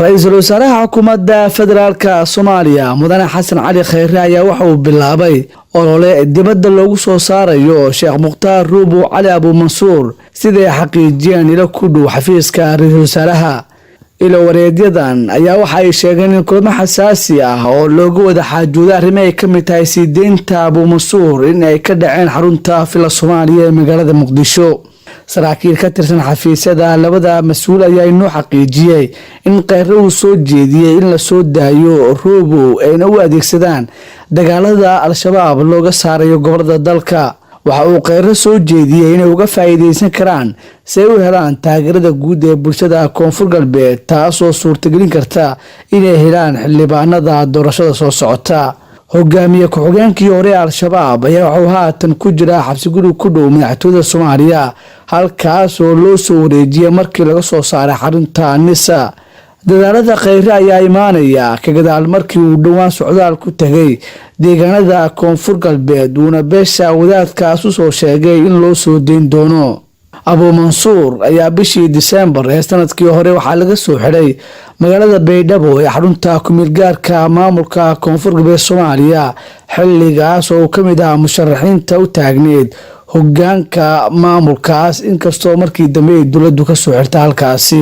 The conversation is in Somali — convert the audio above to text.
ra-iisul wasaaraha xukuumadda federaalka Soomaaliya mudane xasan cali khayre ayaa waxa uu bilaabay olole dibadda loogu soo saarayo Sheekh Mukhtaar Ruubo Cali Abu Mansuur sidii xaqiijiyeen ila ku dhow xafiiska ra-iisul wasaaraha ilo wareedyadan ayaa waxa ay sheegeen in kulamo xasaasi ah oo looga wada xaajuuday arrimo ay ka mid tahay siideynta Abu Mansuur in ay ka dhaceen xarunta fila Soomaaliya ee magaalada Muqdisho. saraakiil ka tirsan xafiisyada labada mas'uul ayaa inoo xaqiijiyay in Khayre uu soo jeediyay in la soo daayo Ruubo ayna u adeegsadaan dagaalada al-shabaab looga saarayo gobolada dalka. waxa uu Khayre soo jeediyay inay uga faa'iideysan karaan si ay u helaan taageerada guud ee bulshada Koonfur Galbeed taasoo suurtagelin karta inay helaan xildhibaanada doorashada soo socota. hogaamiye ku-xigeenkii hore al-shabaab ayaa wuxuu haatan ku jira xabsi guri ku dhow madaxtooyada Soomaaliya halkaas oo loo soo wareejiyay markii laga soo saaray xarunta Nisa. dadaalada Khayre ayaa imaanaya ka gadaal markii uu dhawaan socdaal ku tagay deegaanada Koonfur Galbeed uuna beesha wadaadkaas u soo sheegay in loo soo deyn doono. Abu Mansuur ayaa bishii December ee sanadkii hore waxaa laga soo xiray magaalada Baydhabo ee xarunta ku-meelgaarka maamulka Koonfur Galbeed Soomaaliya xilligaas oo ka mid ah musharaxiinta u taagneed hoggaanka maamulkaas inkastoo markii dambe ay dowladdu ka soo xirtay halkaasi.